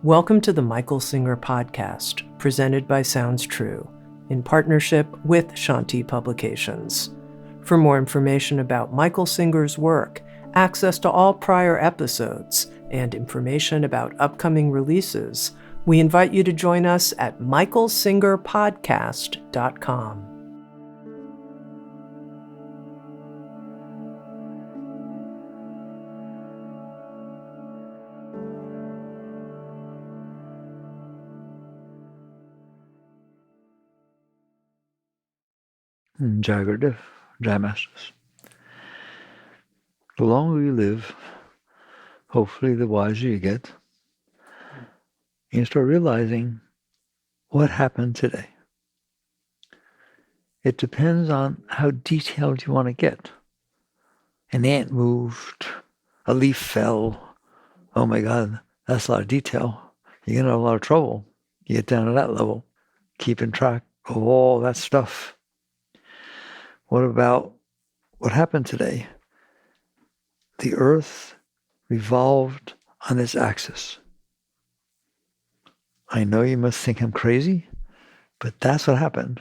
Welcome to the Michael Singer podcast, presented by Sounds True, in partnership with Shanti Publications. For more information about Michael Singer's work, access to all prior episodes, and information about upcoming releases, we invite you to join us at michaelsingerpodcast.com. Jai Gurudev, Jai Masters. The longer you live, hopefully the wiser you get. You start realizing what happened today. It depends on how detailed you want to get. An ant moved, a leaf fell. Oh my God, that's a lot of detail. You're going to have a lot of trouble. You get down to that level, keeping track of all that stuff. What about what happened today? The earth revolved on its axis. I know you must think I'm crazy, but that's what happened.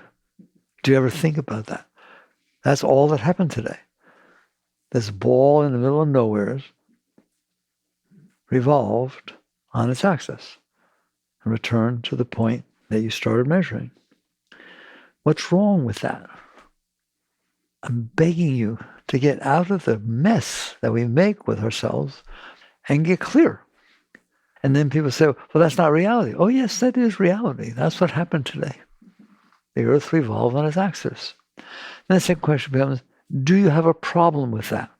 Do you ever think about that? That's all that happened today. This ball in the middle of nowhere revolved on its axis and returned to the point that you started measuring. What's wrong with that? I'm begging you to get out of the mess that we make with ourselves and get clear. And then people say, well, that's not reality. Oh, yes, that is reality. That's what happened today. The earth revolved on its axis. Then the second question becomes, do you have a problem with that?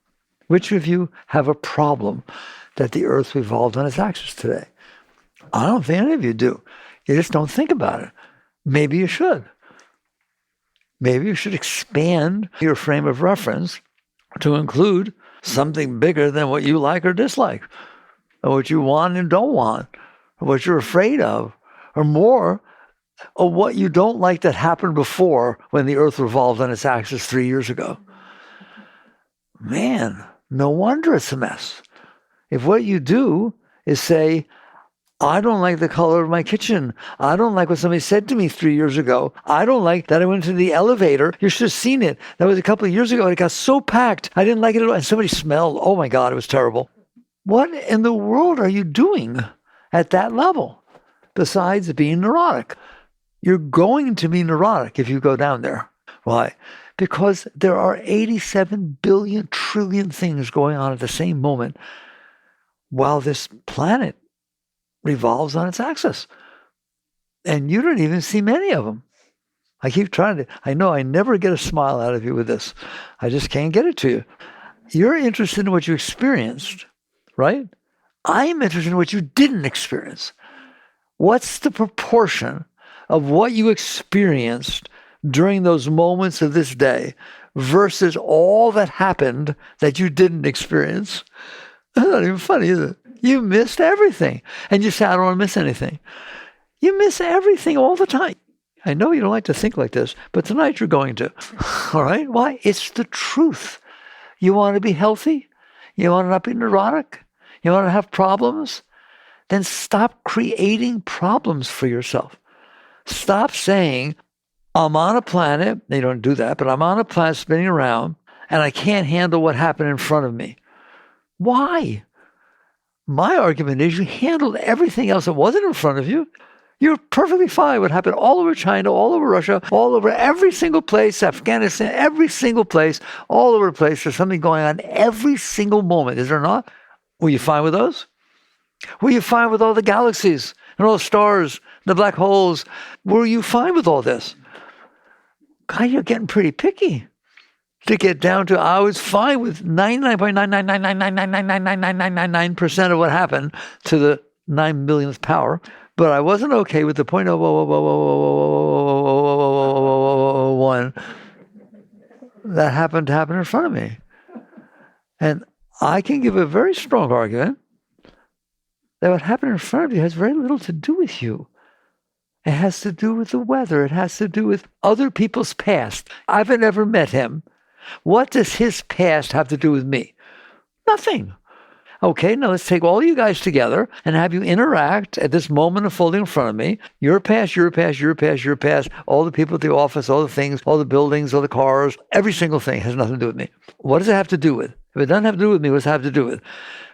Which of you have a problem that the earth revolved on its axis today? I don't think any of you do. You just don't think about it. Maybe you should. Maybe you should expand your frame of reference to include something bigger than what you like or dislike, or what you want and don't want, or what you're afraid of, or more, or what you don't like that happened before when the earth revolved on its axis 3 years ago. Man, no wonder it's a mess. If what you do is say, I don't like the color of my kitchen. I don't like what somebody said to me 3 years ago. I don't like that I went to the elevator. You should have seen it. That was a couple of years ago, and it got so packed. I didn't like it at all. And somebody smelled. Oh, my God, it was terrible. What in the world are you doing at that level besides being neurotic? You're going to be neurotic if you go down there. Why? Because there are 87 billion trillion things going on at the same moment while this planet revolves on its axis. And you don't even see many of them. I keep trying to, I know I never get a smile out of you with this. I just can't get it to you. You're interested in what you experienced, right? I'm interested in what you didn't experience. What's the proportion of what you experienced during those moments of this day versus all that happened that you didn't experience? That's not even funny, is it? You missed everything. And you say, I don't want to miss anything. You miss everything all the time. I know you don't like to think like this, but tonight you're going to. All right? Why? It's the truth. You want to be healthy? You want to not be neurotic? You want to have problems? Then stop creating problems for yourself. Stop saying, I'm on a planet. They don't do that, but I'm on a planet spinning around, and I can't handle what happened in front of me. Why? My argument is you handled everything else that wasn't in front of you. You're perfectly fine. What happened all over China, all over Russia, all over every single place, Afghanistan, every single place, all over the place. There's something going on every single moment, is there not? Were you fine with those? Were you fine with all the galaxies and all the stars, the black holes? Were you fine with all this? God, you're getting pretty picky. To get down to, I was fine with 99.99999999999% of what happened to the 9 millionth power, but I wasn't okay with the 0.001 that happened to happen in front of me. And I can give a very strong argument that what happened in front of you has very little to do with you. It has to do with the weather. It has to do with other people's past. I've never met him. What does his past have to do with me? Nothing. Okay, now let's take all you guys together and have you interact at this moment unfolding in front of me. Your past, your past, your past, your past, all the people at the office, all the things, all the buildings, all the cars, every single thing has nothing to do with me. What does it have to do with? If it doesn't have to do with me, what does it have to do with?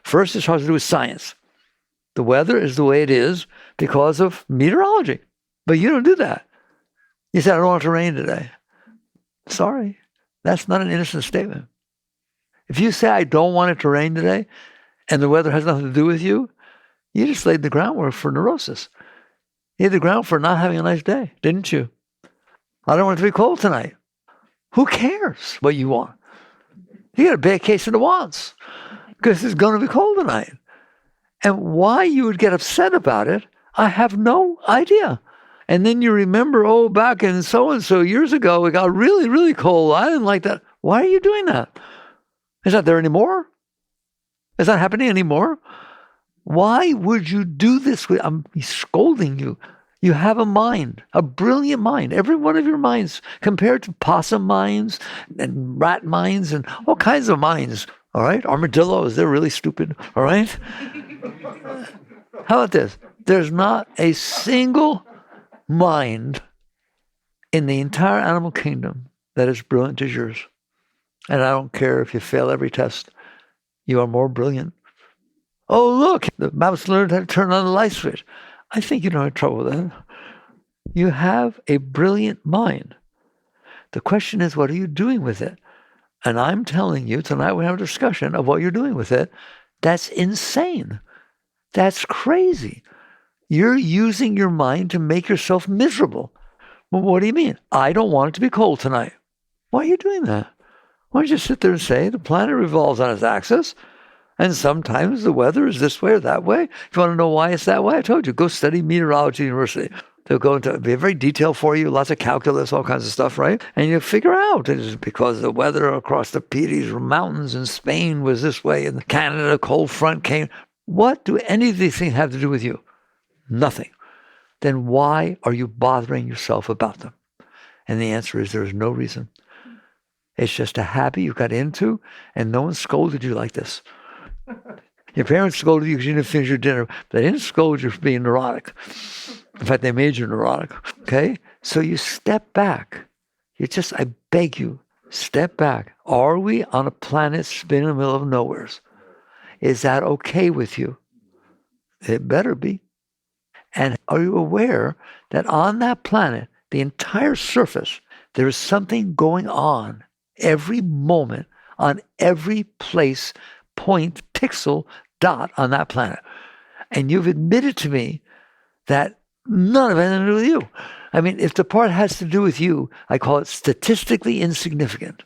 First, it has to do with science. The weather is the way it is because of meteorology. But you don't do that. You say, I don't want it to rain today. Sorry, that's not an innocent statement. If you say, I don't want it to rain today, and the weather has nothing to do with you, you just laid the groundwork for neurosis. You laid the ground for not having a nice day, didn't you? I don't want it to be cold tonight. Who cares what you want? You got a bad case of the wants because it's going to be cold tonight. And why you would get upset about it, I have no idea. And then you remember, back in so-and-so years ago, it got really, really cold. I didn't like that. Why are you doing that? It's not there anymore. It's not happening anymore. Why would you do this? I'm scolding you. You have a mind, a brilliant mind. Every one of your minds, compared to possum minds and rat minds and all kinds of minds. All right? Armadillos, they're really stupid. All right? How about this? There's not a single mind in the entire animal kingdom that is brilliant as yours. And I don't care if you fail every test. You are more brilliant. Oh, look, the mouse learned how to turn on the light switch. I think you don't have trouble with that. You have a brilliant mind. The question is, what are you doing with it? And I'm telling you, tonight we have a discussion of what you're doing with it. That's insane. That's crazy. You're using your mind to make yourself miserable. Well, what do you mean? I don't want it to be cold tonight. Why are you doing that? Why don't you sit there and say the planet revolves on its axis, and sometimes the weather is this way or that way? If you want to know why it's that way, I told you, go study meteorology at university. They'll go into be very detailed for you, lots of calculus, all kinds of stuff, right? And you figure out it is because the weather across the Pyrenees mountains in Spain was this way, and Canada, a cold front came. What do any of these things have to do with you? Nothing. Then why are you bothering yourself about them? And the answer is there is no reason. It's just a habit you got into, and no one scolded you like this. Your parents scolded you because you didn't finish your dinner. They didn't scold you for being neurotic. In fact, they made you neurotic. Okay? So you step back. I beg you, step back. Are we on a planet spinning in the middle of nowheres? Is that okay with you? It better be. And are you aware that on that planet, the entire surface, there is something going on every moment on every place, point, pixel, dot on that planet? And you've admitted to me that none of it has to do with you. I mean, if the part has to do with you, I call it statistically insignificant.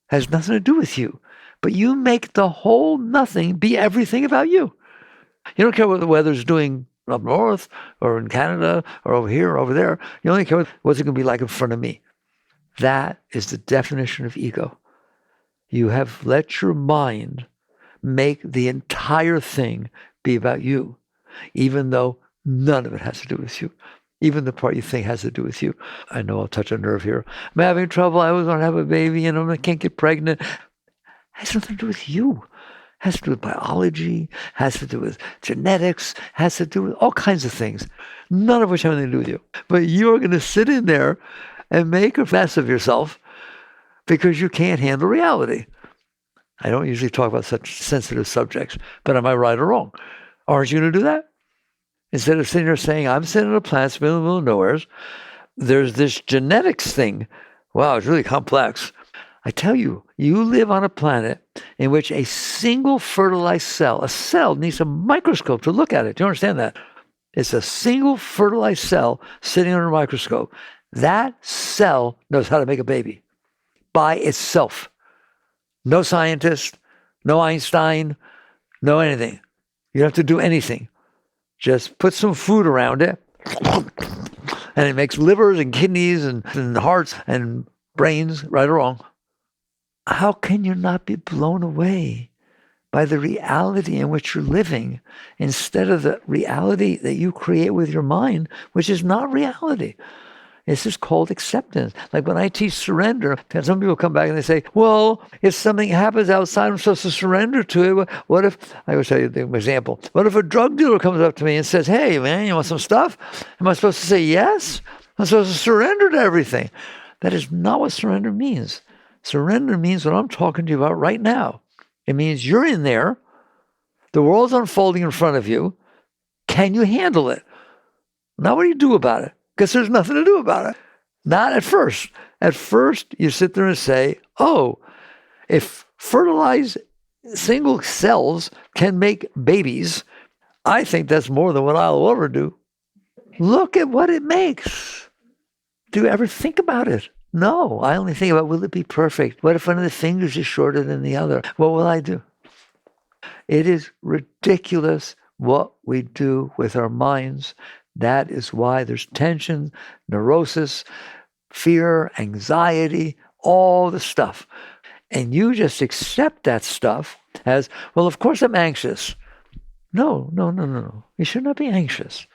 Has nothing to do with you. But you make the whole nothing be everything about you. You don't care what the weather's doing up north or in Canada or over here or over there. You only care what's it going to be like in front of me. That is the definition of ego. You have let your mind make the entire thing be about you, even though none of it has to do with you. Even the part you think has to do with you. I know I'll touch a nerve here. I'm having trouble. I always want to have a baby and I can't get pregnant. It has nothing to do with you. Has to do with biology, has to do with genetics, has to do with all kinds of things, none of which have anything to do with you. But you're going to sit in there and make a mess of yourself because you can't handle reality. I don't usually talk about such sensitive subjects, but am I right or wrong? Aren't you going to do that? Instead of sitting there saying, I'm sitting on a planet in the middle of nowhere, there's this genetics thing. Wow, it's really complex. I tell you, you live on a planet in which a single fertilized cell, a cell needs a microscope to look at it. Do you understand that? It's a single fertilized cell sitting under a microscope. That cell knows how to make a baby by itself. No scientist, no Einstein, no anything. You don't have to do anything. Just put some food around it, and it makes livers and kidneys and hearts and brains, right or wrong. How can you not be blown away by the reality in which you're living instead of the reality that you create with your mind, which is not reality? This is called acceptance. Like when I teach surrender, and some people come back and they say, well, if something happens outside, I'm supposed to surrender to it. What if, I will tell you the example. What if a drug dealer comes up to me and says, hey, man, you want some stuff? Am I supposed to say yes? I'm supposed to surrender to everything. That is not what surrender means. Surrender means what I'm talking to you about right now. It means you're in there. The world's unfolding in front of you. Can you handle it? Now, what do you do about it? Because there's nothing to do about it. Not at first. At first, you sit there and say, oh, if fertilized single cells can make babies, I think that's more than what I'll ever do. Look at what it makes. Do you ever think about it? No, I only think about, will it be perfect? What if one of the fingers is shorter than the other? What will I do? It is ridiculous what we do with our minds. That is why there's tension, neurosis, fear, anxiety, all the stuff. And you just accept that stuff as, well, of course I'm anxious. No. You should not be anxious.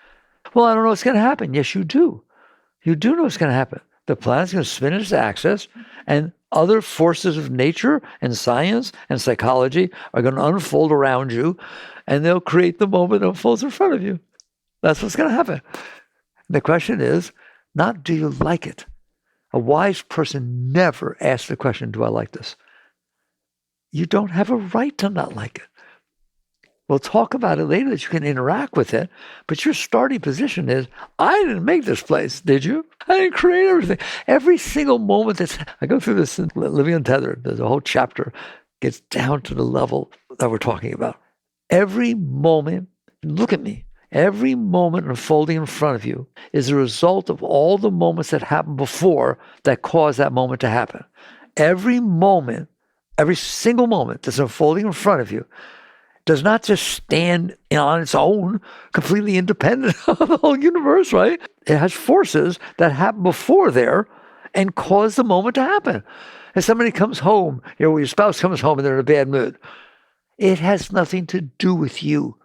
Well, I don't know what's going to happen. Yes, you do. You do know what's going to happen. The planet's going to spin its axis, and other forces of nature and science and psychology are going to unfold around you, and they'll create the moment that unfolds in front of you. That's what's going to happen. The question is not, do you like it? A wise person never asks the question, do I like this? You don't have a right to not like it. We'll talk about it later that you can interact with it, but your starting position is, I didn't make this place, did you? I didn't create everything. Every single moment I go through this in Living Untethered, there's a whole chapter, gets down to the level that we're talking about. Every moment, look at me, every moment unfolding in front of you is a result of all the moments that happened before that caused that moment to happen. Every moment, every single moment that's unfolding in front of you does not just stand on its own, completely independent of the whole universe, right? It has forces that happen before there and cause the moment to happen. If somebody comes home, your spouse comes home and they're in a bad mood, it has nothing to do with you.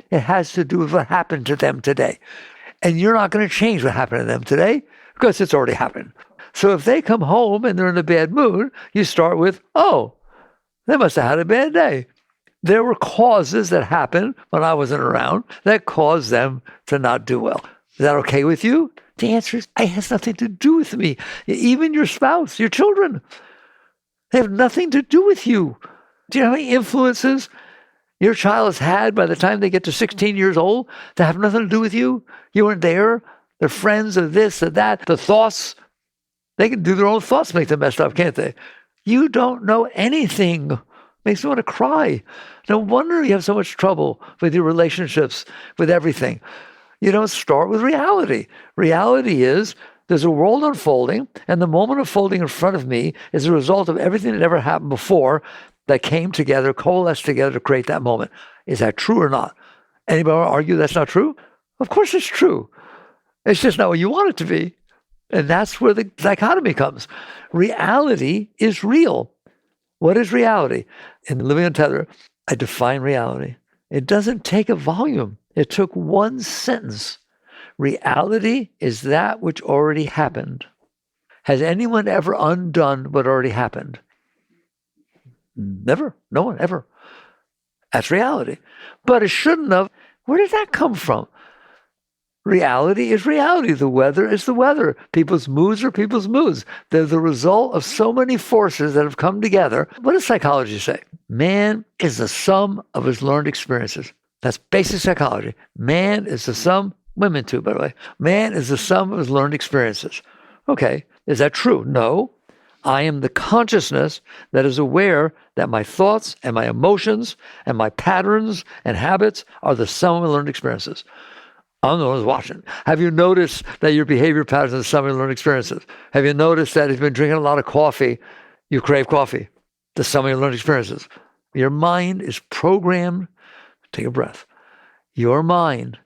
It has to do with what happened to them today. And you're not going to change what happened to them today because it's already happened. So if they come home and they're in a bad mood, you start with, oh, they must have had a bad day. There were causes that happened when I wasn't around that caused them to not do well. Is that okay with you? The answer is, it has nothing to do with me. Even your spouse, your children, they have nothing to do with you. Do you know how many influences your child has had by the time they get to 16 years old that have nothing to do with you? You weren't there. Their friends or this or that. The thoughts, they can do their own thoughts, make them messed up, can't they? You don't know anything. Makes me want to cry. No wonder you have so much trouble with your relationships, with everything. You don't start with reality. Reality is there's a world unfolding, and the moment unfolding in front of me is a result of everything that ever happened before that came together, coalesced together to create that moment. Is that true or not? Anybody argue that's not true? Of course it's true. It's just not what you want it to be. And that's where the dichotomy comes. Reality is real. What is reality? In Living Untethered, I define reality. It doesn't take a volume. It took one sentence. Reality is that which already happened. Has anyone ever undone what already happened? Never. No one ever. That's reality. But it shouldn't have. Where did that come from? Reality is reality. The weather is the weather. People's moods are people's moods. They're the result of so many forces that have come together. What does psychology say? Man is the sum of his learned experiences. That's basic psychology. Man is the sum, women too, by the way. Man is the sum of his learned experiences. Okay, is that true? No. I am the consciousness that is aware that my thoughts and my emotions and my patterns and habits are the sum of my learned experiences. I'm the one who's watching. Have you noticed that your behavior patterns are the sum of your learned experiences? Have you noticed that if you've been drinking a lot of coffee, you crave coffee? The sum of your learned experiences. Your mind is programmed, take a breath. Your mind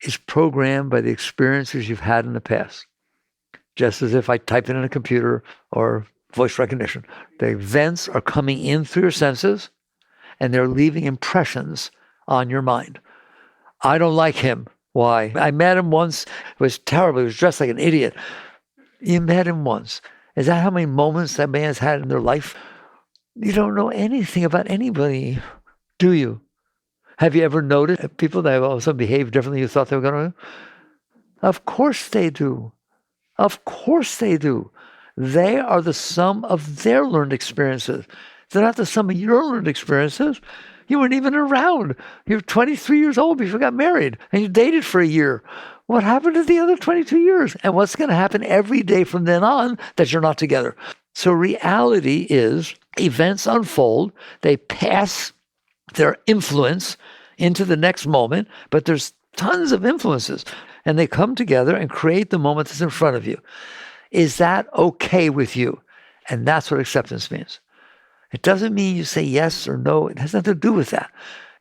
is programmed by the experiences you've had in the past. Just as if I typed it in a computer or voice recognition. The events are coming in through your senses and they're leaving impressions on your mind. I don't like him. Why? I met him once. It was terrible. He was dressed like an idiot. You met him once. Is that how many moments that man has had in their life? You don't know anything about anybody, do you? Have you ever noticed people that all of a sudden behave differently than you thought they were going to? Of course they do. Of course they do. They are the sum of their learned experiences. They're not the sum of your learned experiences. You weren't even around. You're 23 years old before you got married, and you dated for a year. What happened to the other 22 years? And what's going to happen every day from then on that you're not together? So reality is events unfold. They pass their influence into the next moment, but there's tons of influences, and they come together and create the moment that's in front of you. Is that okay with you? And that's what acceptance means. It doesn't mean you say yes or no. It has nothing to do with that.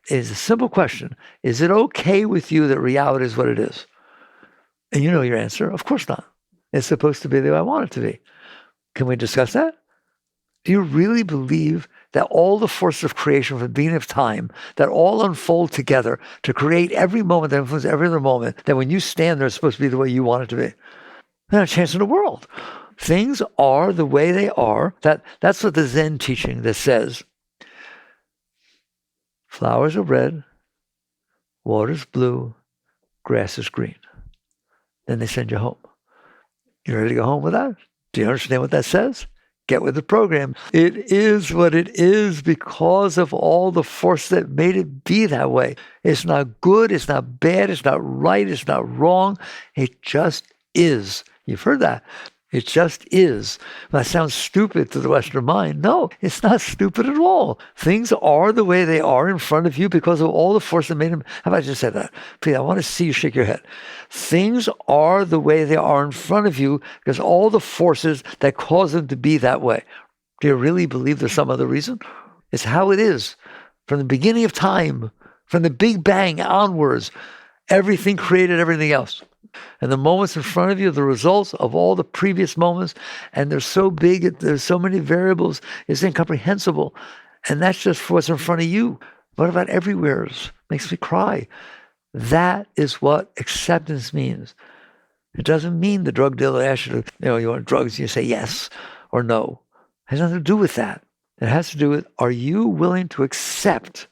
It is a simple question. Is it okay with you that reality is what it is? And you know your answer. Of course not. It's supposed to be the way I want it to be. Can we discuss that? Do you really believe that all the forces of creation from the beginning of time, that all unfold together to create every moment that influences every other moment, that when you stand there, it's supposed to be the way you want it to be? Not a chance in the world. Things are the way they are. That's what the Zen teaching that says, flowers are red, water's blue, grass is green. Then they send you home. You ready to go home with that? Do you understand what that says? Get with the program. It is what it is because of all the force that made it be that way. It's not good, it's not bad, it's not right, it's not wrong. It just is. You've heard that. It just is. That sounds stupid to the Western mind. No, it's not stupid at all. Things are the way they are in front of you because of all the force that made them. How about I just said that? Please, I want to see you shake your head. Things are the way they are in front of you because all the forces that cause them to be that way. Do you really believe there's some other reason? It's how it is. From the beginning of time, from the Big Bang onwards, everything created everything else. And the moments in front of you are the results of all the previous moments. And they're so big, there's so many variables, it's incomprehensible. And that's just for what's in front of you. What about everywhere's? Makes me cry. That is what acceptance means. It doesn't mean the drug dealer asks you to, you want drugs, and you say yes or no. It has nothing to do with that. It has to do with, are you willing to accept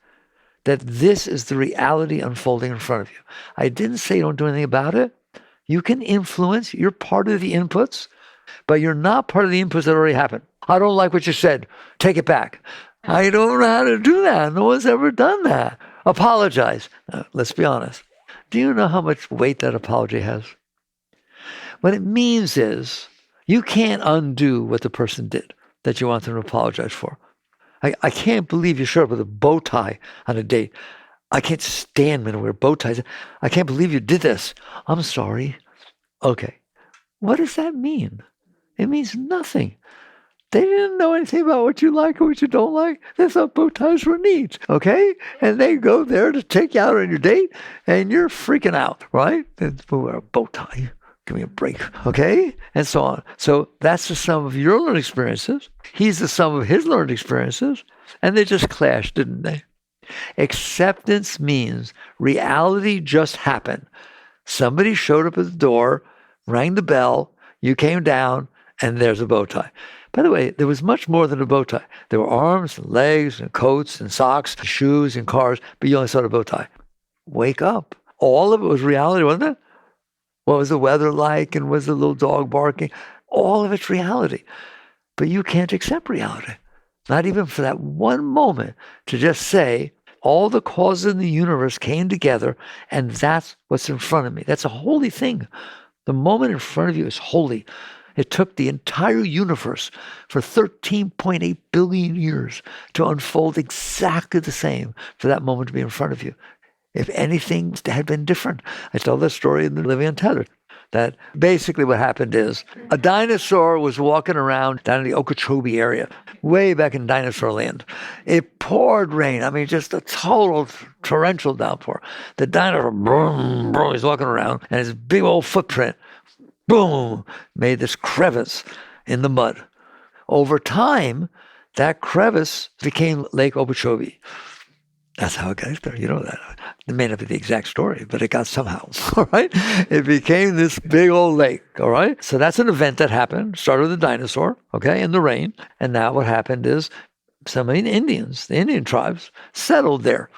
that this is the reality unfolding in front of you? I didn't say don't do anything about it. You can influence. You're part of the inputs, but you're not part of the inputs that already happened. I don't like what you said. Take it back. I don't know how to do that. No one's ever done that. Apologize. Let's be honest. Do you know how much weight that apology has? What it means is you can't undo what the person did that you want them to apologize for. I can't believe you showed up with a bow tie on a date. I can't stand men who wear bow ties. I can't believe you did this. I'm sorry. Okay. What does that mean? It means nothing. They didn't know anything about what you like or what you don't like. They thought bow ties were neat, okay? And they go there to take you out on your date, and you're freaking out, right? We'll wear a bow tie. Give me a break, okay? And so on. So that's the sum of your learned experiences. He's the sum of his learned experiences. And they just clashed, didn't they? Acceptance means reality just happened. Somebody showed up at the door, rang the bell, you came down, and there's a bow tie. By the way, there was much more than a bow tie. There were arms and legs and coats and socks, and shoes and cars, but you only saw the bow tie. Wake up. All of it was reality, wasn't it? What was the weather like, and was the little dog barking? All of it's reality. But you can't accept reality. Not even for that one moment to just say, all the causes in the universe came together, and that's what's in front of me. That's a holy thing. The moment in front of you is holy. It took the entire universe for 13.8 billion years to unfold exactly the same for that moment to be in front of you. If anything had been different, I tell this story in the Living Untethered, that basically what happened is a dinosaur was walking around down in the Okeechobee area, way back in dinosaur land. It poured rain. I mean, just a total torrential downpour. The dinosaur, boom, boom, he's walking around, and his big old footprint, boom, made this crevice in the mud. Over time, that crevice became Lake Okeechobee. That's how it got there. You know that. It may not be the exact story, but it got somehow. All right. It became this big old lake. All right. So that's an event that happened. Started with a dinosaur, okay, in the rain. And now what happened is some Indians, the Indian tribes, settled there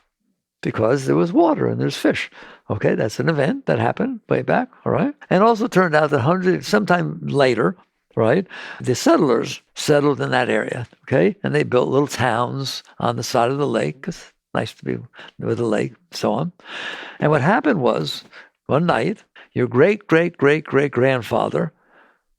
because there was water and there's fish. Okay. That's an event that happened way back. All right. And also turned out that sometime later, right, the settlers settled in that area. Okay. And they built little towns on the side of the lake because nice to be with the lake, so on. And what happened was, one night, your great-great-great-great-grandfather,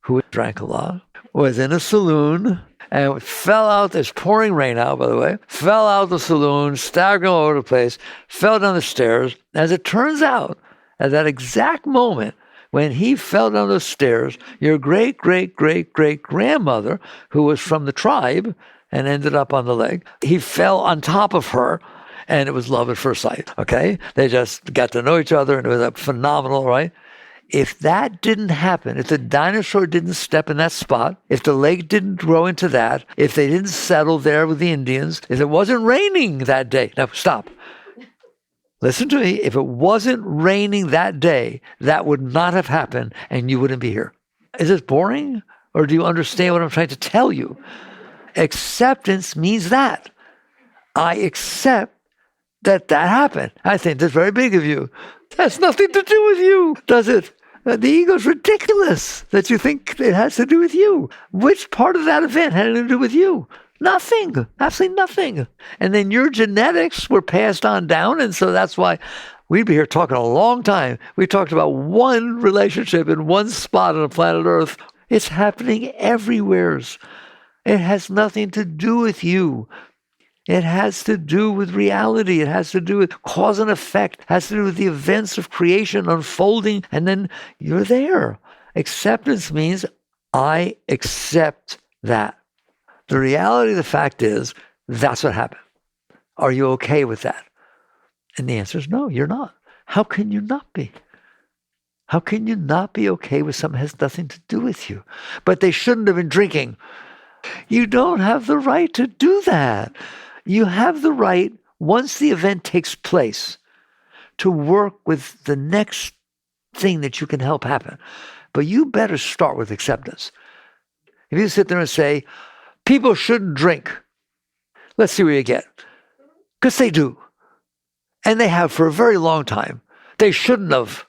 who drank a lot, was in a saloon and fell out. There's pouring rain out, by the way. Fell out of the saloon, staggering all over the place, fell down the stairs. As it turns out, at that exact moment, when he fell down those stairs, your great-great-great-great-grandmother, who was from the tribe and ended up on the leg, he fell on top of her. And it was love at first sight, okay? They just got to know each other, and it was phenomenal, right? If that didn't happen, if the dinosaur didn't step in that spot, if the lake didn't grow into that, if they didn't settle there with the Indians, if it wasn't raining that day, now stop. Listen to me. If it wasn't raining that day, that would not have happened, and you wouldn't be here. Is this boring, or do you understand what I'm trying to tell you? Acceptance means that. I accept that happened. I think that's very big of you. That's nothing to do with you, does it? The ego's ridiculous that you think it has to do with you. Which part of that event had anything to do with you? Nothing. Absolutely nothing. And then your genetics were passed on down, and so that's why we'd be here talking a long time. We talked about one relationship in one spot on the planet Earth. It's happening everywhere. It has nothing to do with you. It has to do with reality. It has to do with cause and effect. It has to do with the events of creation unfolding, and then you're there. Acceptance means I accept that. The reality of the fact is that's what happened. Are you okay with that? And the answer is no, you're not. How can you not be? How can you not be okay with something that has nothing to do with you? But they shouldn't have been drinking. You don't have the right to do that. You have the right, once the event takes place, to work with the next thing that you can help happen. But you better start with acceptance. If you sit there and say, people shouldn't drink, let's see what you get. Because they do. And they have for a very long time. They shouldn't have.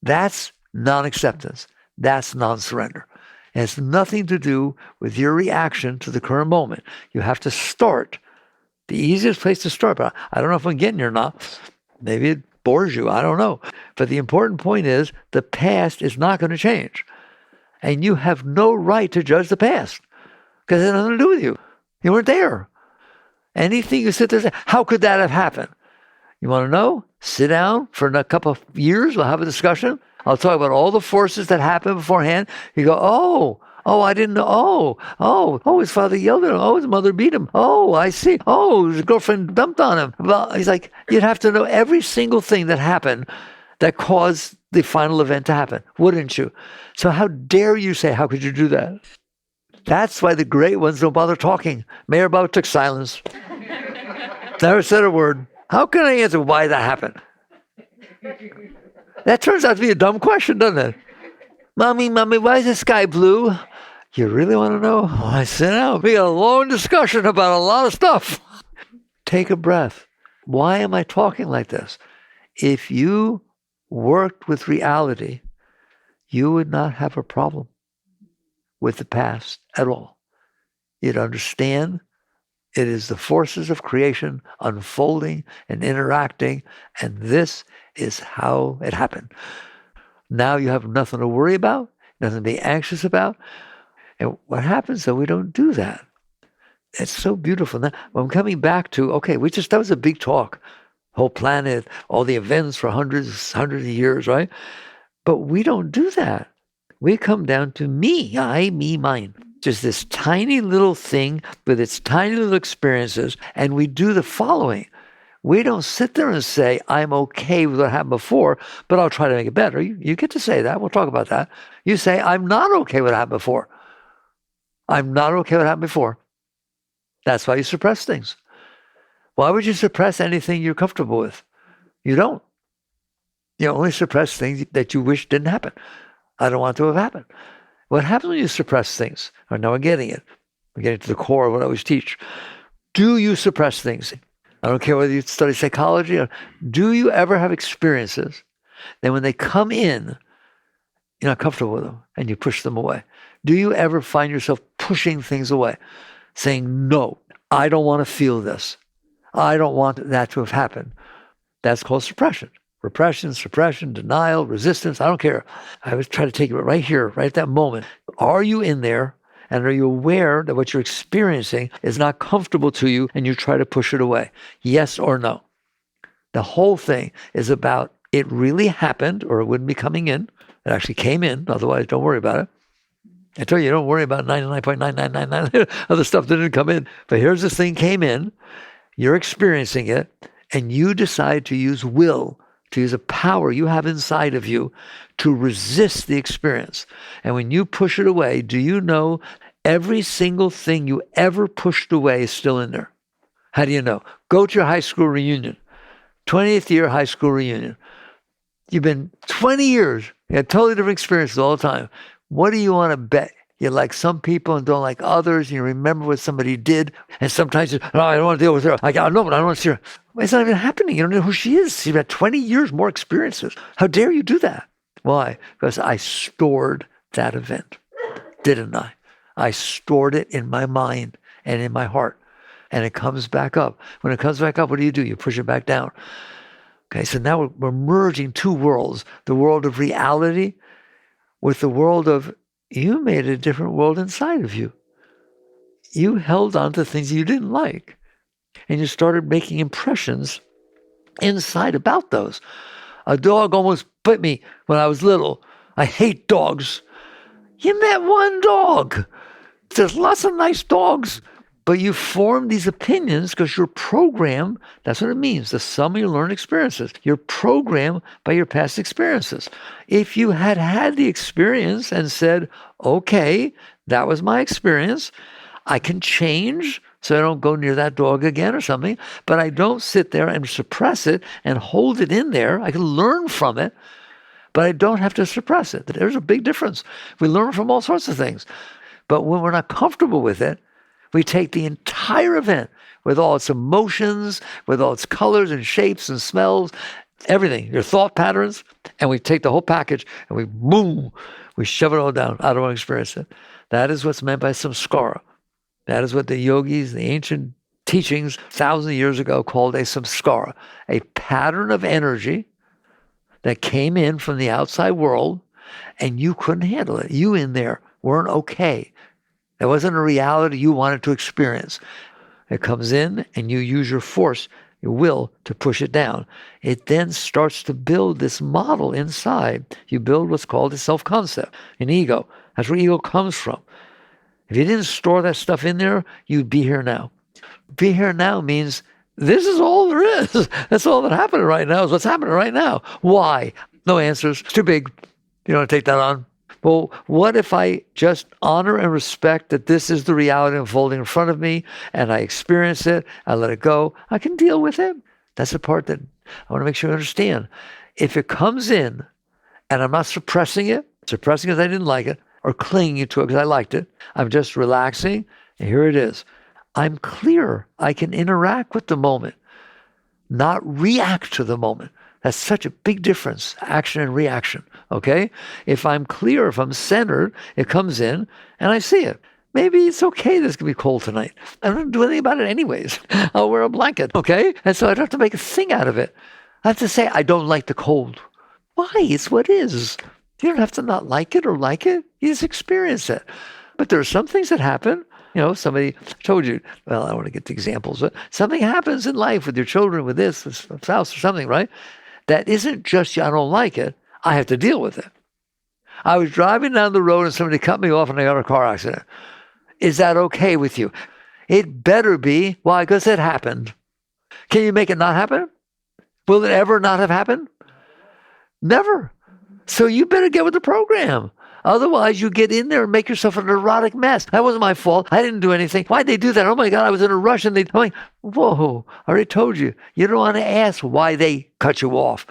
That's non-acceptance. That's non-surrender. It has nothing to do with your reaction to the current moment. You have to start. The easiest place to start, but I don't know if I'm getting here or not. Maybe it bores you. I don't know. But the important point is the past is not going to change. And you have no right to judge the past because it has nothing to do with you. You weren't there. Anything you sit there and say, how could that have happened? You want to know? Sit down for a couple of years. We'll have a discussion. I'll talk about all the forces that happened beforehand. You go, oh, I didn't know. Oh, his father yelled at him. Oh, his mother beat him. Oh, I see. Oh, his girlfriend dumped on him. Well, he's like, you'd have to know every single thing that happened that caused the final event to happen, wouldn't you? So how dare you say, how could you do that? That's why the great ones don't bother talking. Mayor Bob took silence. Never said a word. How can I answer why that happened? That turns out to be a dumb question, doesn't it? Mommy, why is the sky blue? You really want to know? Oh, I sit down. We got a long discussion about a lot of stuff. Take a breath. Why am I talking like this? If you worked with reality, you would not have a problem with the past at all. You'd understand it is the forces of creation unfolding and interacting, and this is how it happened. Now you have nothing to worry about, nothing to be anxious about. And what happens though, we don't do that. It's so beautiful. Now, I'm coming back to, that was a big talk. Whole planet, all the events for hundreds of years, right? But we don't do that. We come down to me, I, me, mine. Just this tiny little thing with its tiny little experiences. And we do the following. We don't sit there and say, I'm okay with what happened before, but I'll try to make it better. You get to say that. We'll talk about that. You say, I'm not okay with what happened before. I'm not okay with what happened before. That's why you suppress things. Why would you suppress anything you're comfortable with? You don't. You only suppress things that you wish didn't happen. I don't want to have happened. What happens when you suppress things? Oh, now we're getting it. We're getting to the core of what I always teach. Do you suppress things? I don't care whether you study psychology or do you ever have experiences that when they come in, you're not comfortable with them and you push them away? Do you ever find yourself pushing things away, saying, no, I don't want to feel this. I don't want that to have happened. That's called suppression. Repression, suppression, denial, resistance, I don't care. I would try to take it right here, right at that moment. Are you in there and are you aware that what you're experiencing is not comfortable to you and you try to push it away? Yes or no? The whole thing is about it really happened or it wouldn't be coming in. It actually came in. Otherwise, don't worry about it. I tell you, don't worry about 99.9999 other stuff that didn't come in. But here's this thing came in. You're experiencing it and you decide to use will, to use a power you have inside of you to resist the experience. And when you push it away, do you know every single thing you ever pushed away is still in there? How do you know? Go to your high school reunion, 20th year high school reunion. You've been 20 years, you had totally different experiences all the time. What do you want to bet? You like some people and don't like others, and you remember what somebody did, and sometimes you, no, I don't want to deal with her. I know, but I don't want to see her. It's not even happening. You don't know who she is. You've had 20 years more experiences. How dare you do that? Why? Because I stored that event, didn't I? I stored it in my mind and in my heart, and it comes back up. When it comes back up, what do? You push it back down. Okay, so now we're merging two worlds, the world of reality with the world of you made a different world inside of you. You held on to things you didn't like, and you started making impressions inside about those. A dog almost bit me when I was little. I hate dogs. You met one dog. There's lots of nice dogs, but you form these opinions because you're programmed. That's what it means, the sum of your learned experiences. You're programmed by your past experiences. If you had had the experience and said, okay, that was my experience, I can change so I don't go near that dog again or something, but I don't sit there and suppress it and hold it in there. I can learn from it, but I don't have to suppress it. There's a big difference. We learn from all sorts of things, but when we're not comfortable with it, we take the entire event with all its emotions, with all its colors and shapes and smells, everything, your thought patterns, and we take the whole package and we shove it all down. I don't want to experience it. That is what's meant by samskara. That is what the yogis, the ancient teachings thousands of years ago called a samskara, a pattern of energy that came in from the outside world and you couldn't handle it. You in there weren't okay. That wasn't a reality you wanted to experience. It comes in and you use your force, your will, to push it down. It then starts to build this model inside. You build what's called a self-concept, an ego. That's where ego comes from. If you didn't store that stuff in there, you'd be here now. Be here now means this is all there is. That's all that happened right now is what's happening right now. Why? No answers. It's too big. You don't want to take that on. Well, what if I just honor and respect that this is the reality unfolding in front of me and I experience it, I let it go, I can deal with it. That's the part that I want to make sure you understand. If it comes in and I'm not suppressing it because I didn't like it, or clinging to it because I liked it, I'm just relaxing, and here it is. I'm clear. I can interact with the moment, not react to the moment. That's such a big difference, action and reaction, okay? If I'm clear, if I'm centered, it comes in and I see it. Maybe it's okay this can be cold tonight. I don't do anything about it anyways. I'll wear a blanket, okay? And so I don't have to make a thing out of it. I have to say, I don't like the cold. Why? It's what is. You don't have to not like it or like it. You just experience it. But there are some things that happen. You know, somebody told you, well, I don't want to get the examples, but something happens in life with your children, with this spouse or something, right? That isn't just, I don't like it. I have to deal with it. I was driving down the road and somebody cut me off and I got in a car accident. Is that okay with you? It better be. Why? Because it happened. Can you make it not happen? Will it ever not have happened? Never. So you better get with the program. Otherwise, you get in there and make yourself a neurotic mess. That wasn't my fault. I didn't do anything. Why'd they do that? Oh my God, I was in a rush. And I'm like, whoa, I already told you. You don't want to ask why they cut you off.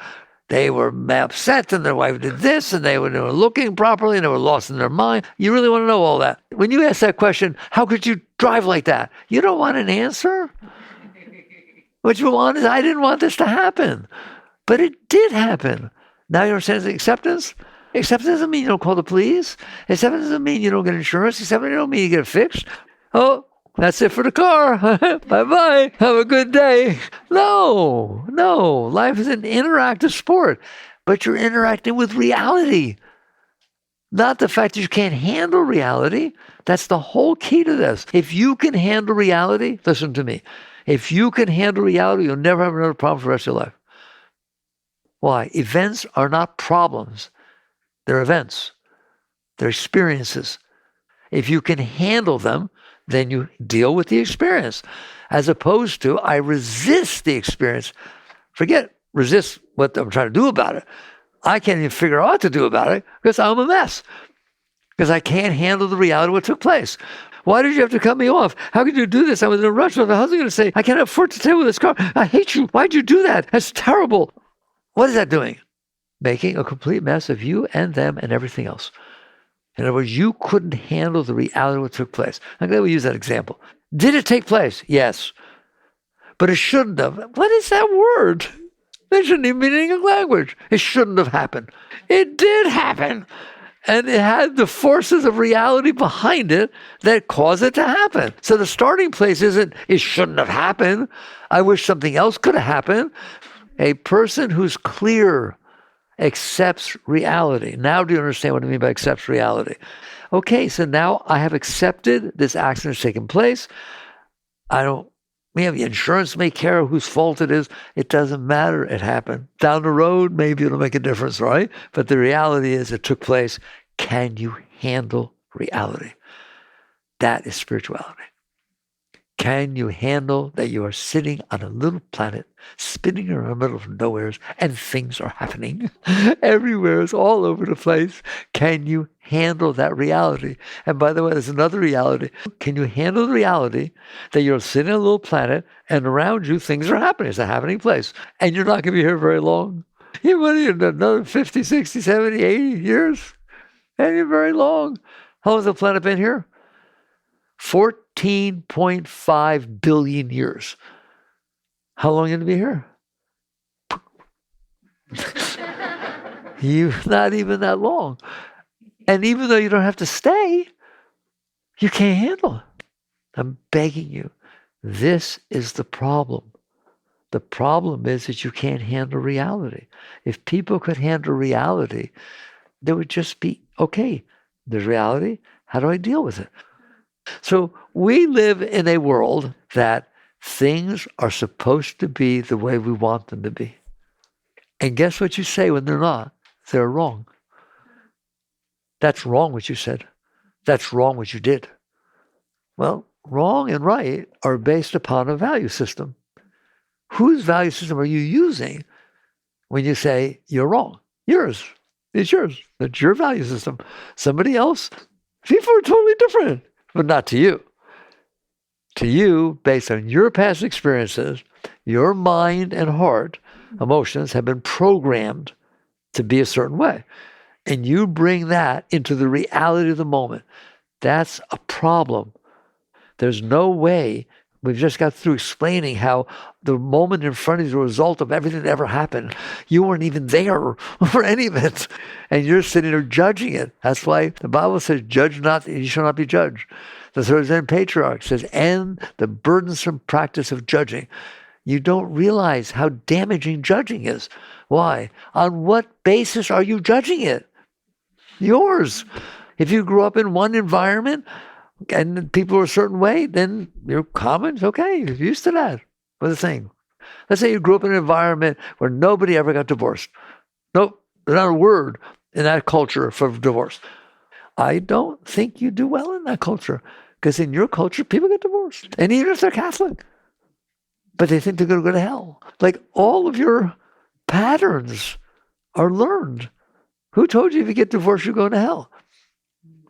They were upset and their wife did this and they were looking properly and they were lost in their mind. You really want to know all that. When you ask that question, how could you drive like that? You don't want an answer. What you want is, I didn't want this to happen. But it did happen. Now you understand the acceptance? Acceptance doesn't mean you don't call the police. Acceptance doesn't mean you don't get insurance. Acceptance doesn't mean you get it fixed. Oh, that's it for the car. Bye-bye. Have a good day. No. Life is an interactive sport, but you're interacting with reality, not the fact that you can't handle reality. That's the whole key to this. If you can handle reality, listen to me. If you can handle reality, you'll never have another problem for the rest of your life. Why? Events are not problems. They're events. They're experiences. If you can handle them, then you deal with the experience. As opposed to, I resist the experience. Forget resist what I'm trying to do about it. I can't even figure out what to do about it because I'm a mess. Because I can't handle the reality of what took place. Why did you have to cut me off? How could you do this? I was in a rush. My husband going to say, I can't afford to stay with this car. I hate you. Why'd you do that? That's terrible. What is that doing? Making a complete mess of you and them and everything else. In other words, you couldn't handle the reality of what took place. I'm glad we use that example. Did it take place? Yes. But it shouldn't have. What is that word? That shouldn't even be in English language. It shouldn't have happened. It did happen. And it had the forces of reality behind it that caused it to happen. So the starting place isn't, it shouldn't have happened. I wish something else could have happened. A person who's clear accepts reality. Now do you understand what I mean by accepts reality? Okay, so now I have accepted this accident has taken place. The insurance may care whose fault it is. It doesn't matter. It happened. Down the road, maybe it'll make a difference, right? But the reality is it took place. Can you handle reality? That is spirituality. Can you handle that you are sitting on a little planet, spinning around the middle of nowhere, and things are happening everywhere, it's all over the place? Can you handle that reality? And by the way, there's another reality. Can you handle the reality that you're sitting on a little planet and around you things are happening? It's a happening place. And you're not going to be here very long. You're going to be another 50, 60, 70, 80 years. And you're very long. How long has the planet been here? 14.5 billion years. How long are you going to be here? You're not even that long. And even though you don't have to stay, you can't handle it. I'm begging you. This is the problem. The problem is that you can't handle reality. If people could handle reality, they would just be, okay, there's reality. How do I deal with it? So we live in a world that things are supposed to be the way we want them to be. And guess what you say when they're not? They're wrong. That's wrong what you said. That's wrong what you did. Well, wrong and right are based upon a value system. Whose value system are you using when you say you're wrong? Yours. It's yours. It's your value system. Somebody else, people are totally different. But not to you. To you, based on your past experiences, your mind and heart, emotions have been programmed to be a certain way. And you bring that into the reality of the moment. That's a problem. There's no way. We've just got through explaining how the moment in front of you is a result of everything that ever happened. You weren't even there for any of it. And you're sitting there judging it. That's why the Bible says, judge not, you shall not be judged. The third Zen patriarch says, end the burdensome practice of judging. You don't realize how damaging judging is. Why? On what basis are you judging it? Yours. If you grew up in one environment, and people are a certain way, then your comments, okay, you're used to that. What's the thing? Let's say you grew up in an environment where nobody ever got divorced. Nope, there's not a word in that culture for divorce. I don't think you do well in that culture, because in your culture, people get divorced. And even if they're Catholic, but they think they're going to go to hell. Like all of your patterns are learned. Who told you if you get divorced, you're going to hell?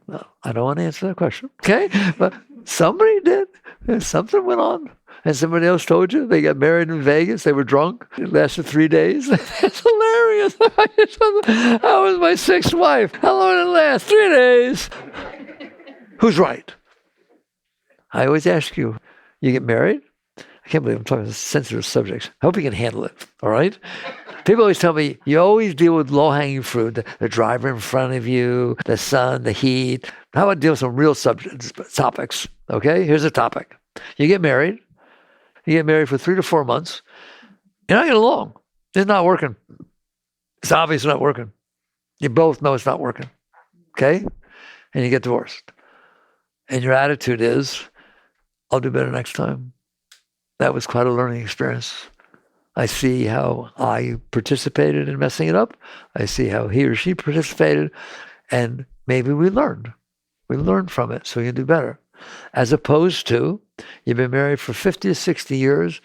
No, I don't want to answer that question. Okay? But somebody did. And something went on. And somebody else told you they got married in Vegas. They were drunk. It lasted 3 days. That's hilarious. That was my sixth wife. How long did it last? 3 days. Who's right? I always ask you, you get married? I can't believe I'm talking about sensitive subjects. I hope you can handle it. All right? People always tell me, you always deal with low-hanging fruit, the driver in front of you, the sun, the heat. How about deal with some real topics? Okay? Here's a topic. You get married. You get married for 3 to 4 months. You're not getting along. It's not working. It's obviously not working. You both know it's not working. Okay? And you get divorced. And your attitude is, I'll do better next time. That was quite a learning experience. I see how I participated in messing it up. I see how he or she participated. And maybe we learned. We learned from it, so you can do better. As opposed to, you've been married for 50 to 60 years.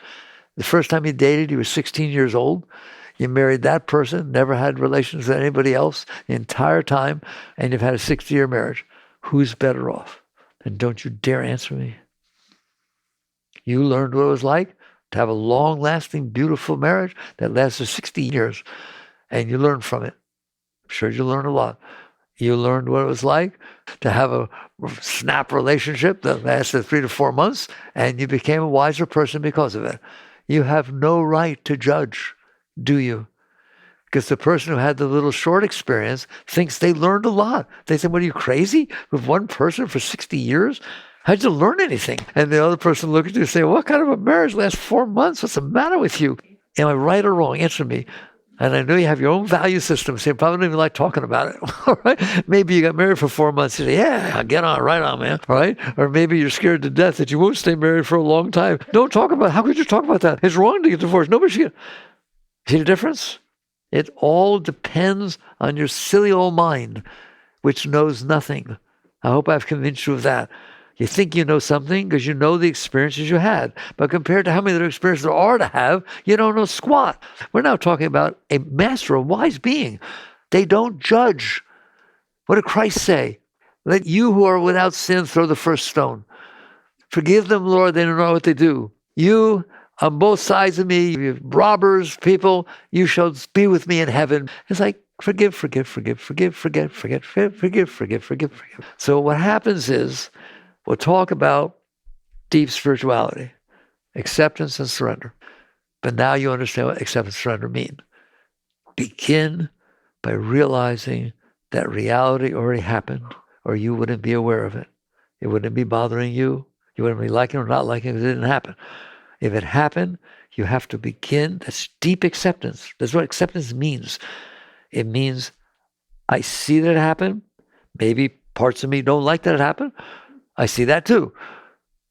The first time you dated, you were 16 years old. You married that person, never had relations with anybody else the entire time, and you've had a 60-year marriage. Who's better off? And don't you dare answer me. You learned what it was like to have a long-lasting, beautiful marriage that lasted 60 years, and you learned from it. I'm sure you learned a lot. You learned what it was like to have a snap relationship that lasted 3 to 4 months, and you became a wiser person because of it. You have no right to judge, do you? Because the person who had the little short experience thinks they learned a lot. They say, what, are you crazy? With one person for 60 years? How'd you learn anything? And the other person look at you and say, what kind of a marriage lasts 4 months? What's the matter with you? Am I right or wrong? Answer me. And I know you have your own value system, so you probably don't even like talking about it. All right? Maybe you got married for 4 months. You say, yeah, get on, right on, man. All right? Or maybe you're scared to death that you won't stay married for a long time. Don't talk about it. How could you talk about that? It's wrong to get divorced. Nobody should. See the difference? It all depends on your silly old mind, which knows nothing. I hope I've convinced you of that. You think you know something because you know the experiences you had. But compared to how many other experiences there are to have, you don't know squat. We're now talking about a master, a wise being. They don't judge. What did Christ say? Let you who are without sin throw the first stone. Forgive them, Lord, they don't know what they do. You, on both sides of me, you robbers, people, you shall be with me in heaven. It's like, forgive. So what happens is, we'll talk about deep spirituality, acceptance and surrender. But now you understand what acceptance and surrender mean. Begin by realizing that reality already happened, or you wouldn't be aware of it. It wouldn't be bothering you. You wouldn't be liking or not liking it if it didn't happen. If it happened, you have to begin. That's deep acceptance. That's what acceptance means. It means I see that it happened. Maybe parts of me don't like that it happened. I see that too.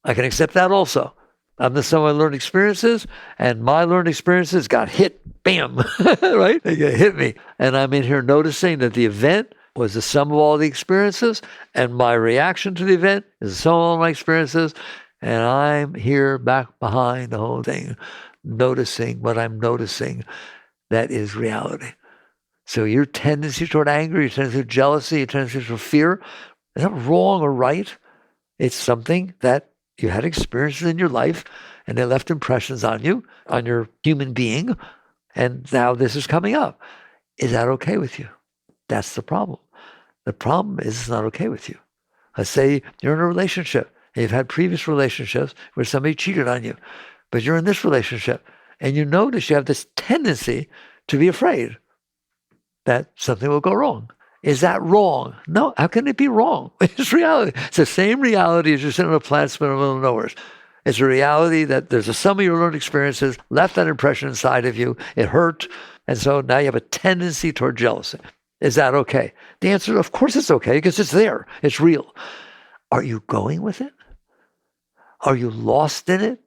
I can accept that also. I'm the sum of my learned experiences, and my learned experiences got hit, bam, right? They hit me. And I'm in here noticing that the event was the sum of all the experiences, and my reaction to the event is the sum of all my experiences, and I'm here back behind the whole thing, noticing what I'm noticing. That is reality. So your tendency toward anger, your tendency toward jealousy, your tendency toward fear, is not wrong or right. It's something that you had experiences in your life, and they left impressions on you, on your human being, and now this is coming up. Is that okay with you? That's the problem. The problem is it's not okay with you. Let's say you're in a relationship, and you've had previous relationships where somebody cheated on you, but you're in this relationship, and you notice you have this tendency to be afraid that something will go wrong. Is that wrong? No, how can it be wrong? It's reality. It's the same reality as you're sitting on a planet in the middle of nowhere. It's a reality that there's a sum of your learned experiences, left that impression inside of you. It hurt. And so now you have a tendency toward jealousy. Is that okay? The answer, of course it's okay, because it's there. It's real. Are you going with it? Are you lost in it?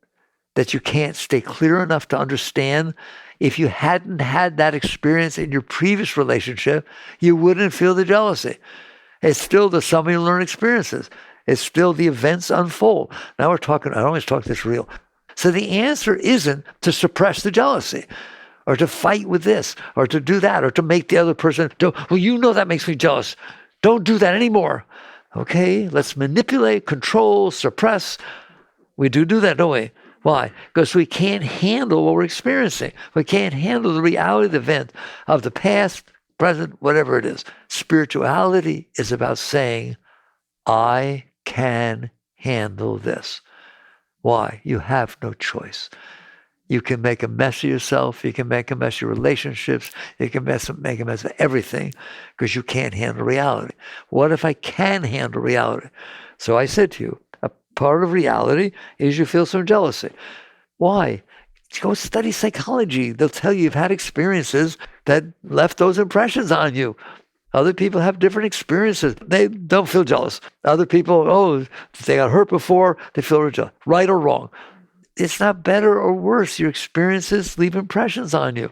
That you can't stay clear enough to understand? If you hadn't had that experience in your previous relationship, you wouldn't feel the jealousy. It's still the sum of your learned experiences. It's still the events unfold. Now we're talking, I always talk this real. So the answer isn't to suppress the jealousy, or to fight with this, or to do that, or to make the other person do, well, you know that makes me jealous. Don't do that anymore. Okay, let's manipulate, control, suppress. We do that, don't we? Why? Because we can't handle what we're experiencing. We can't handle the reality of the event of the past, present, whatever it is. Spirituality is about saying, I can handle this. Why? You have no choice. You can make a mess of yourself. You can make a mess of your relationships. You can make a mess of everything because you can't handle reality. What if I can handle reality? So I said to you, a part of reality is you feel some jealousy. Why? Go study psychology. They'll tell you you've had experiences that left those impressions on you. Other people have different experiences. They don't feel jealous. Other people, they got hurt before, they feel jealous. Right or wrong. It's not better or worse. Your experiences leave impressions on you.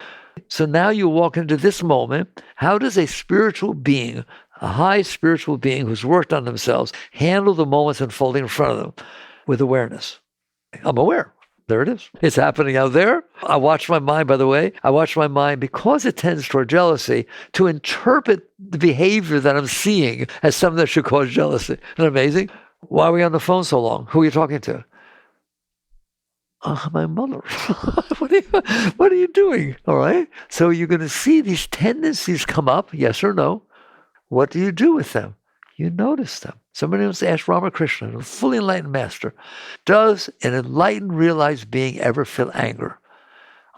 So now you walk into this moment. How does a spiritual being, a high spiritual being who's worked on themselves, handle the moments unfolding in front of them? With awareness. I'm aware. There it is. It's happening out there. I watch my mind, by the way. I watch my mind because it tends toward jealousy to interpret the behavior that I'm seeing as something that should cause jealousy. Isn't that amazing? Why are we on the phone so long? Who are you talking to? My mother. What are you doing? All right. So you're going to see these tendencies come up, yes or no. What do you do with them? You notice them. Somebody else asked Ramakrishna, a fully enlightened master, does an enlightened, realized being ever feel anger?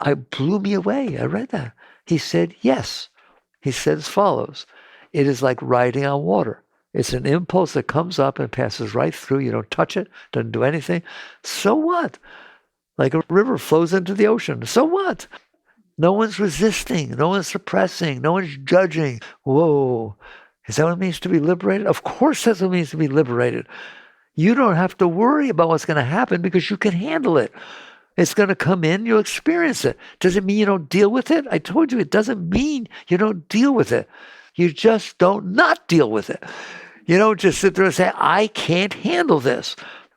It blew me away. I read that. He said, yes. He said as follows, it is like riding on water. It's an impulse that comes up and passes right through. You don't touch it, doesn't do anything. So what? Like a river flows into the ocean. So what? No one's resisting. No one's suppressing. No one's judging. Whoa. Is that what it means to be liberated? Of course that's what it means to be liberated. You don't have to worry about what's going to happen because you can handle it. It's going to come in. You'll experience it. Does it mean you don't deal with it? I told you it doesn't mean you don't deal with it. You just don't not deal with it. You don't just sit there and say, I can't handle this.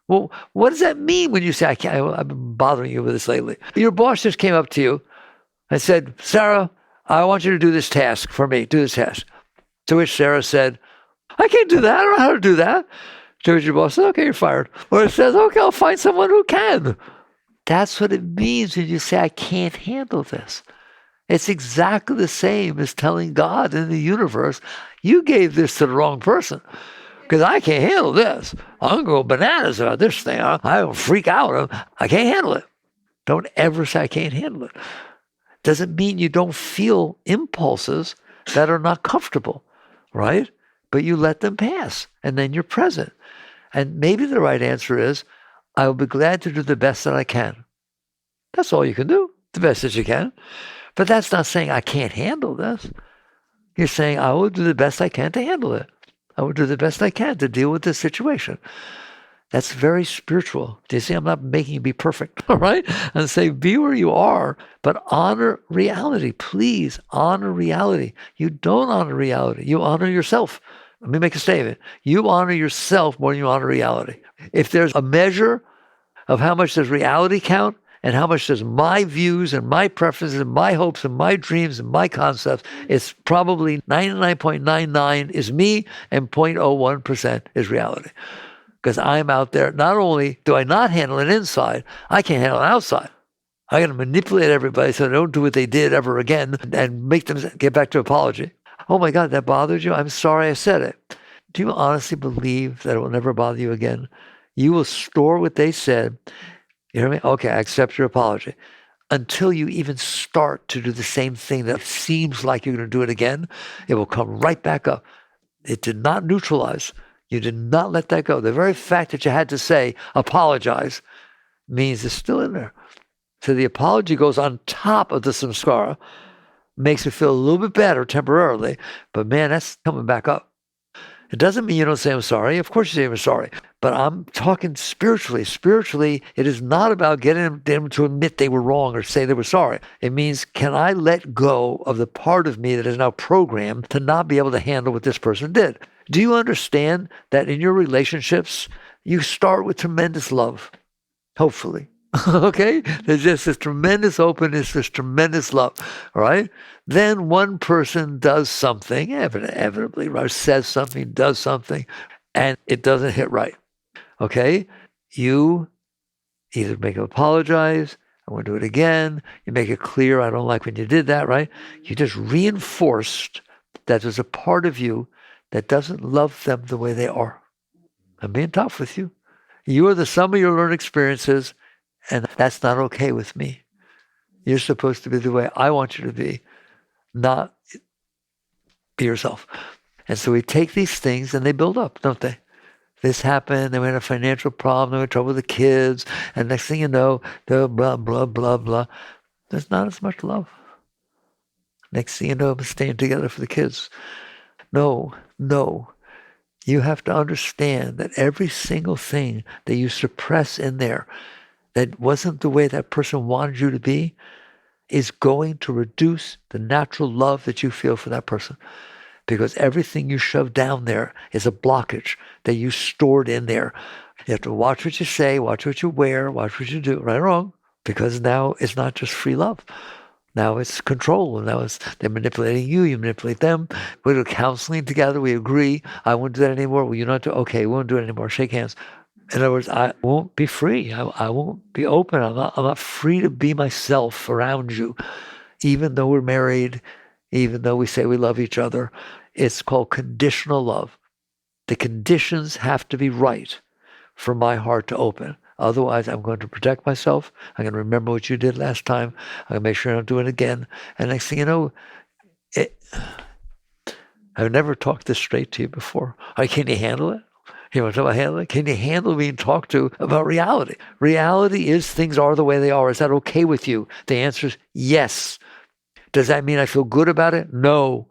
Well, what does that mean when you say, I can't? I've been bothering you with this lately. Your boss just came up to you and said, Sarah, I want you to do this task for me. Do this task. To which Sarah said, I can't do that. I don't know how to do that. To which your boss said, okay, you're fired. Or it says, okay, I'll find someone who can. That's what it means when you say, I can't handle this. It's exactly the same as telling God in the universe, you gave this to the wrong person. Because I can't handle this. I'm going to go bananas about this thing. I'll freak out. I can't handle it. Don't ever say I can't handle it. Doesn't mean you don't feel impulses that are not comfortable, right? But you let them pass, and then you're present. And maybe the right answer is, I will be glad to do the best that I can. That's all you can do, the best that you can. But that's not saying I can't handle this. You're saying I will do the best I can to handle it. I will do the best I can to deal with this situation. That's very spiritual. Do you see? I'm not making you be perfect, all right? And say, be where you are, but honor reality. Please honor reality. You don't honor reality. You honor yourself. Let me make a statement. You honor yourself more than you honor reality. If there's a measure of how much does reality count and how much does my views and my preferences and my hopes and my dreams and my concepts, it's probably 99.99 is me and 0.01% is reality. Because I'm out there, not only do I not handle it inside, I can't handle it outside. I got to manipulate everybody so they don't do what they did ever again and make them get back to apology. Oh my God, that bothered you? I'm sorry I said it. Do you honestly believe that it will never bother you again? You will store what they said. You hear me? Okay, I accept your apology. Until you even start to do the same thing that seems like you're going to do it again, it will come right back up. It did not neutralize. You did not let that go. The very fact that you had to say, apologize, means it's still in there. So the apology goes on top of the samskara, makes it feel a little bit better temporarily, but man, that's coming back up. It doesn't mean you don't say I'm sorry. Of course you say I'm sorry. But I'm talking spiritually. Spiritually, it is not about getting them to admit they were wrong or say they were sorry. It means, can I let go of the part of me that is now programmed to not be able to handle what this person did? Do you understand that in your relationships, you start with tremendous love? Hopefully. Okay? There's just this tremendous openness, this tremendous love. All right? Then one person does something, inevitably, right? Says something, does something, and it doesn't hit right. Okay? You either make them apologize, I want to do it again. You make it clear, I don't like when you did that, right? You just reinforced that there's a part of you that doesn't love them the way they are. I'm being tough with you. You are the sum of your learned experiences, and that's not okay with me. You're supposed to be the way I want you to be, not be yourself. And so we take these things and they build up, don't they? This happened, they had a financial problem, they had trouble with the kids, and next thing you know, they're blah, blah, blah, blah. There's not as much love. Next thing you know, I'm staying together for the kids. No. You have to understand that every single thing that you suppress in there that wasn't the way that person wanted you to be is going to reduce the natural love that you feel for that person. Because everything you shove down there is a blockage that you stored in there. You have to watch what you say, watch what you wear, watch what you do, right or wrong, because now it's not just free love. Now it's control. Now they're manipulating you, you manipulate them. We do counseling together, we agree, I won't do that anymore. Well, you're not do okay, we won't do it anymore, shake hands. In other words, I won't be free. I won't be open. I'm not free to be myself around you, even though we're married, even though we say we love each other. It's called conditional love. The conditions have to be right for my heart to open. Otherwise, I'm going to protect myself. I'm going to remember what you did last time. I'm going to make sure I don't do it again. And next thing you know, I've never talked this straight to you before. Can you handle it? You want to talk about handling it? Can you handle being talked to about reality? Reality is things are the way they are. Is that okay with you? The answer is yes. Does that mean I feel good about it? No.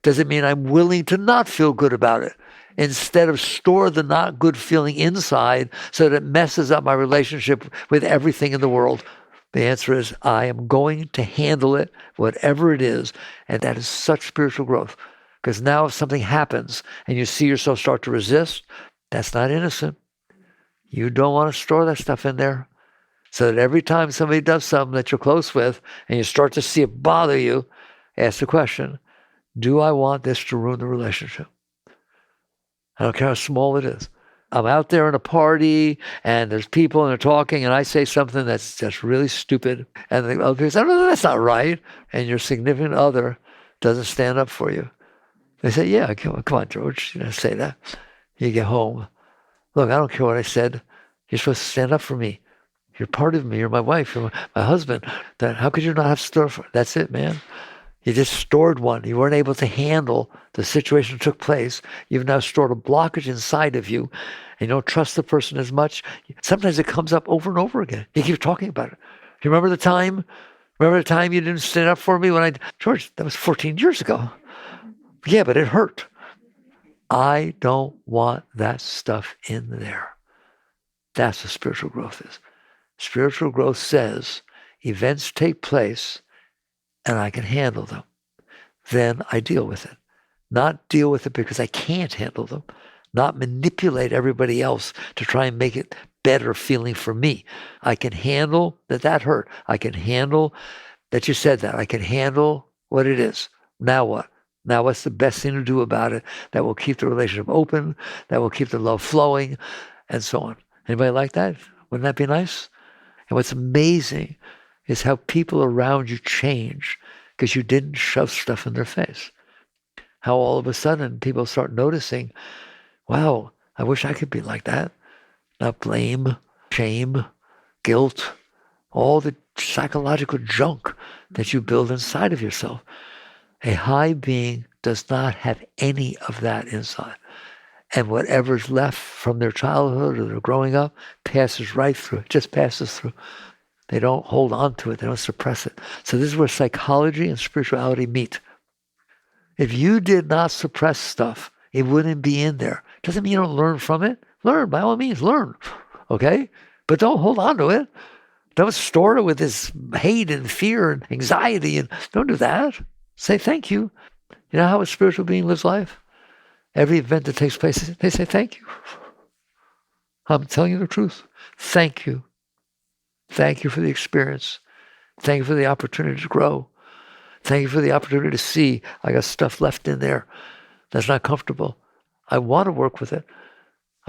Does it mean I'm willing to not feel good about it? Instead of store the not good feeling inside so that it messes up my relationship with everything in the world? The answer is I am going to handle it, whatever it is. And that is such spiritual growth. Because now if something happens and you see yourself start to resist, that's not innocent. You don't want to store that stuff in there. So that every time somebody does something that you're close with and you start to see it bother you, ask the question, do I want this to ruin the relationship? I don't care how small it is. I'm out there in a party and there's people and they're talking and I say something that's just really stupid. And the other people say, no, that's not right. And your significant other doesn't stand up for you. They say, yeah, come on, George, you don't say that. You get home. Look, I don't care what I said. You're supposed to stand up for me. You're part of me. You're my wife. You're my husband. How could you not have stored for? That's it, man. You just stored one. You weren't able to handle the situation that took place. You've now stored a blockage inside of you. And you don't trust the person as much. Sometimes it comes up over and over again. You keep talking about it. You remember the time? Remember the time you didn't stand up for me when George, that was 14 years ago. Yeah, but it hurt. I don't want that stuff in there. That's what spiritual growth is. Spiritual growth says events take place and I can handle them. Then I deal with it. Not deal with it because I can't handle them. Not manipulate everybody else to try and make it better feeling for me. I can handle that hurt. I can handle that you said that. I can handle what it is. Now what? Now what's the best thing to do about it that will keep the relationship open, that will keep the love flowing, and so on. Anybody like that? Wouldn't that be nice? And what's amazing is how people around you change because you didn't shove stuff in their face. How all of a sudden people start noticing, wow, I wish I could be like that. Not blame, shame, guilt, all the psychological junk that you build inside of yourself. A high being does not have any of that inside. And whatever's left from their childhood or their growing up passes right through. It just passes through. They don't hold on to it. They don't suppress it. So this is where psychology and spirituality meet. If you did not suppress stuff, it wouldn't be in there. Doesn't mean you don't learn from it. Learn, by all means, learn. Okay? But don't hold on to it. Don't store it with this hate and fear and anxiety. And don't do that. Say thank you. You know how a spiritual being lives life? Every event that takes place, they say thank you. I'm telling you the truth. Thank you. Thank you for the experience. Thank you for the opportunity to grow. Thank you for the opportunity to see I got stuff left in there that's not comfortable. I want to work with it.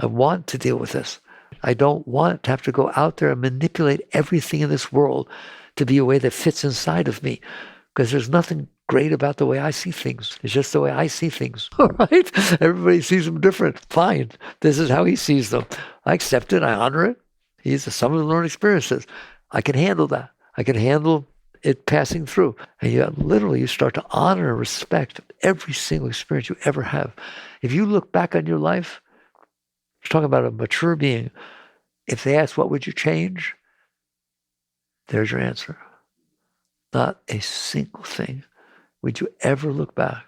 I want to deal with this. I don't want to have to go out there and manipulate everything in this world to be a way that fits inside of me. Because there's nothing great about the way I see things. It's just the way I see things. All right? Everybody sees them different. Fine. This is how he sees them. I accept it. I honor it. He's the sum of the learned experiences. I can handle that. I can handle it passing through. And you start to honor and respect every single experience you ever have. If you look back on your life, you're talking about a mature being. If they ask, what would you change? There's your answer. Not a single thing would you ever look back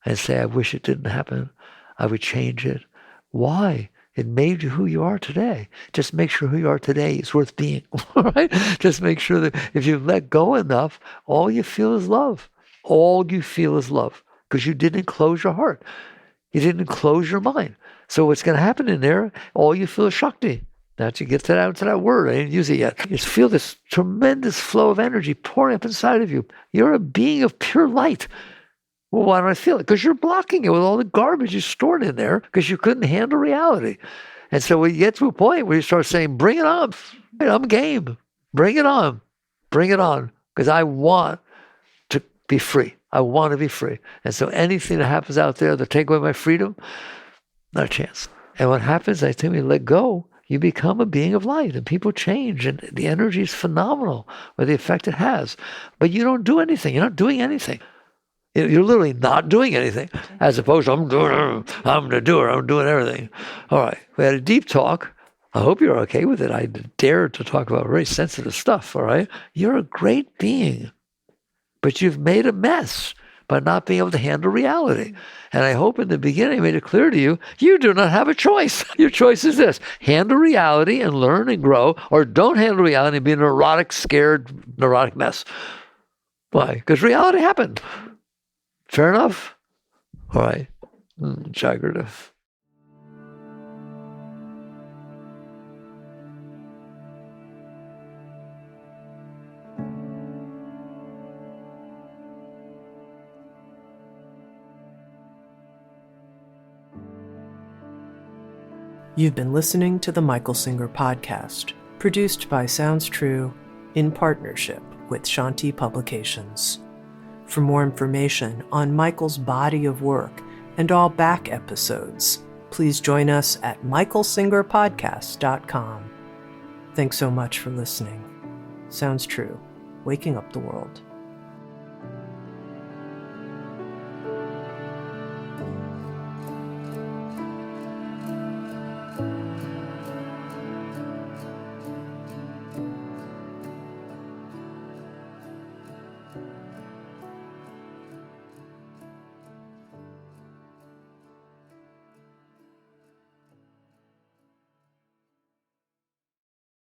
and say, I wish it didn't happen. I would change it. Why? It made you who you are today. Just make sure who you are today is worth being. All right? Just make sure that if you let go enough, all you feel is love. All you feel is love because you didn't close your heart. You didn't close your mind. So what's going to happen in there, all you feel is Shakti. Now to get to that word, I didn't use it yet. You just feel this tremendous flow of energy pouring up inside of you. You're a being of pure light. Well, why don't I feel it? Because you're blocking it with all the garbage you stored in there because you couldn't handle reality. And so when you get to a point where you start saying, bring it on. I'm game. Bring it on. Bring it on. Because I want to be free. I want to be free. And so anything that happens out there that take away my freedom, not a chance. And what happens, I think we let go, you become a being of light and people change and the energy is phenomenal with the effect it has. But you don't do anything. You're not doing anything. You're literally not doing anything as opposed to I'm the doer, I'm doing everything. All right. We had a deep talk. I hope you're okay with it. I dared to talk about very sensitive stuff. All right. You're a great being, but you've made a mess by not being able to handle reality. And I hope in the beginning I made it clear to you, you do not have a choice. Your choice is this: handle reality and learn and grow, or don't handle reality and be a neurotic, scared, neurotic mess. Why? Because reality happened. Fair enough? All right. Jagrata. You've been listening to the Michael Singer Podcast, produced by Sounds True in partnership with Shanti Publications. For more information on Michael's body of work and all back episodes, please join us at michaelsingerpodcast.com. Thanks so much for listening. Sounds True, waking up the world.